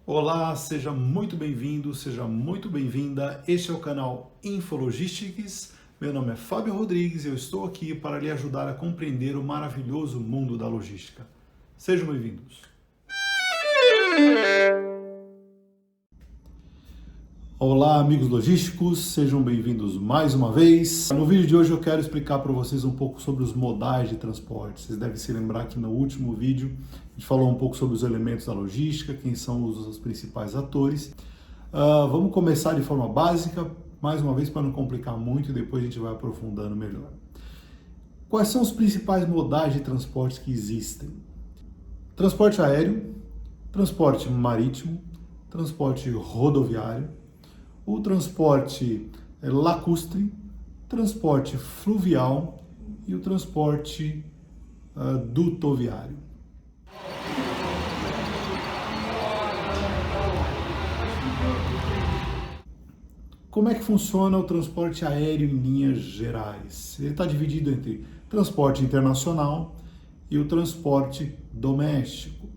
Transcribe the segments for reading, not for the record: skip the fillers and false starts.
Olá, seja muito bem-vindo, seja muito bem-vinda. Este é o canal Infologistics. Meu nome é Fábio Rodrigues e eu estou aqui para lhe ajudar a compreender o maravilhoso mundo da logística. Sejam bem-vindos. Olá, amigos logísticos, sejam bem-vindos mais uma vez. No vídeo de hoje eu quero explicar para vocês um pouco sobre os modais de transporte. Vocês devem se lembrar que no último vídeo a gente falou um pouco sobre os elementos da logística, quem são os principais atores. Vamos começar de forma básica, mais uma vez para não complicar muito e depois a gente vai aprofundando melhor. Quais são os principais modais de transporte que existem? Transporte aéreo, transporte marítimo, transporte rodoviário, o transporte lacustre, transporte fluvial e o transporte dutoviário. Como é que funciona o transporte aéreo em linhas gerais? Ele está dividido entre transporte internacional e o transporte doméstico.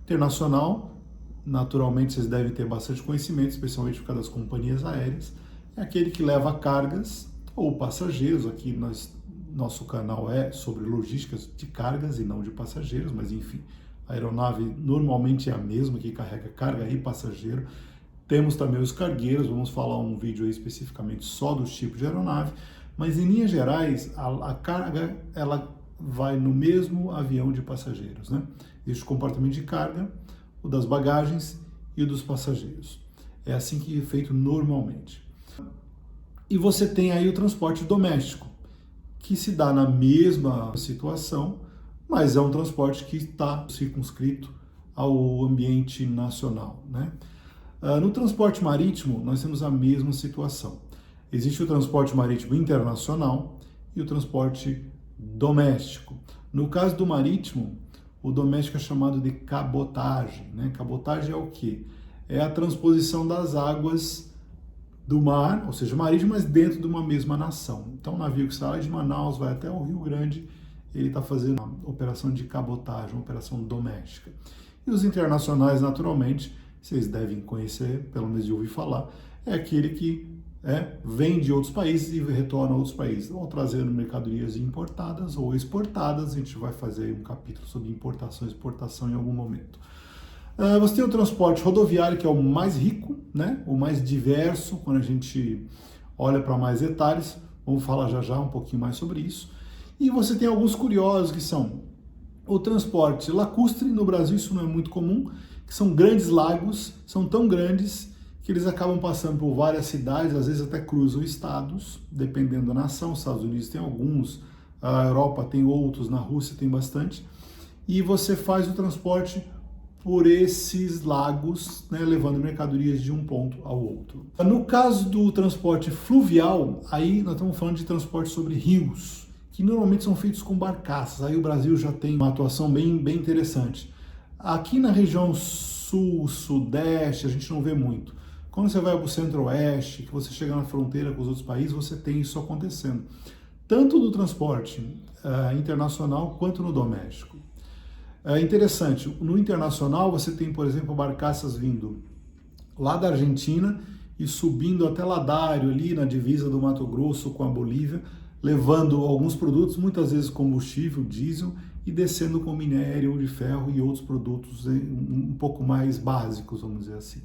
Internacional, naturalmente vocês devem ter bastante conhecimento, especialmente por causa das companhias aéreas, é aquele que leva cargas ou passageiros. Aqui nosso canal é sobre logísticas de cargas e não de passageiros, mas enfim, a aeronave normalmente é a mesma, que carrega carga e passageiro. Temos também os cargueiros, vamos falar um vídeo aí especificamente só dos tipos de aeronave, mas em linhas gerais a carga ela vai no mesmo avião de passageiros, né? Existe o compartimento de carga, o das bagagens e o dos passageiros. É assim que é feito normalmente. E você tem aí o transporte doméstico, que se dá na mesma situação, mas é um transporte que está circunscrito ao ambiente nacional, né? No transporte marítimo, nós temos a mesma situação. Existe o transporte marítimo internacional e o transporte doméstico. No caso do marítimo, o doméstico é chamado de cabotagem, né? Cabotagem é o quê? É a transposição das águas do mar, ou seja, marítimo, mas dentro de uma mesma nação. Então, o navio que sai de Manaus vai até o Rio Grande, ele está fazendo uma operação de cabotagem, uma operação doméstica. E os internacionais, naturalmente, vocês devem conhecer, pelo menos de ouvir falar, é aquele que vem de outros países e retorna a outros países, ou trazendo mercadorias importadas ou exportadas. A gente vai fazer um capítulo sobre importação e exportação em algum momento. Você tem o transporte rodoviário, que é o mais rico, né? O mais diverso, quando a gente olha para mais detalhes. Vamos falar já já um pouquinho mais sobre isso. E você tem alguns curiosos, que são o transporte lacustre. No Brasil isso não é muito comum, que são grandes lagos, são tão grandes que eles acabam passando por várias cidades, às vezes até cruzam estados, dependendo da nação. Os Estados Unidos tem alguns, a Europa tem outros, na Rússia tem bastante, e você faz o transporte por esses lagos, né, levando mercadorias de um ponto ao outro. No caso do transporte fluvial, aí nós estamos falando de transporte sobre rios, que normalmente são feitos com barcaças. Aí o Brasil já tem uma atuação bem interessante. Aqui na região sul, sudeste, a gente não vê muito. Quando você vai para o centro-oeste, que você chega na fronteira com os outros países, você tem isso acontecendo. Tanto no transporte internacional quanto no doméstico. É interessante, no internacional você tem, por exemplo, barcaças vindo lá da Argentina e subindo até Ladário, ali na divisa do Mato Grosso com a Bolívia, levando alguns produtos, muitas vezes combustível, diesel, e descendo com minério de ferro e outros produtos um pouco mais básicos, vamos dizer assim.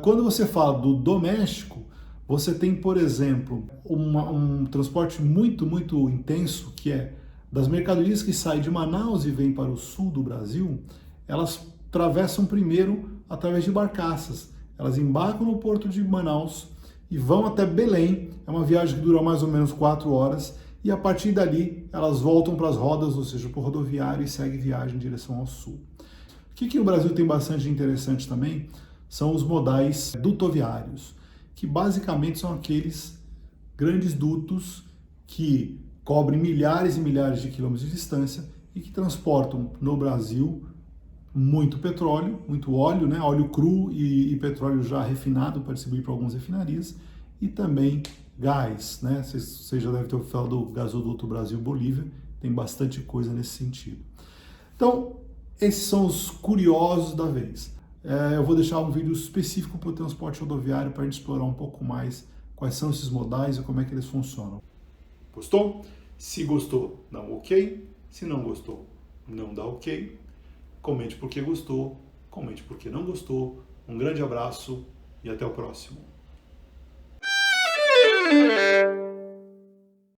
Quando você fala do doméstico, você tem, por exemplo, um transporte muito intenso, que é das mercadorias que saem de Manaus e vêm para o sul do Brasil. Elas atravessam primeiro através de barcaças. Elas embarcam no porto de Manaus e vão até Belém. É uma viagem que dura mais ou menos 4 horas. E a partir dali, elas voltam para as rodas, ou seja, para o rodoviário, e seguem viagem em direção ao sul. O que o Brasil tem bastante de interessante também são os modais dutoviários, que basicamente são aqueles grandes dutos que cobrem milhares e milhares de quilômetros de distância e que transportam no Brasil muito petróleo, muito óleo, né? Óleo cru e petróleo já refinado para distribuir para algumas refinarias, e também gás, né? Você já deve ter ouvido falar do gasoduto Brasil-Bolívia, tem bastante coisa nesse sentido. Então, esses são os curiosos da vez. eu vou deixar um vídeo específico para o transporte rodoviário para a gente explorar um pouco mais quais são esses modais e como é que eles funcionam. Gostou? Se gostou, dá um ok. Se não gostou, não dá ok. Comente porque gostou, comente porque não gostou. Um grande abraço e até o próximo.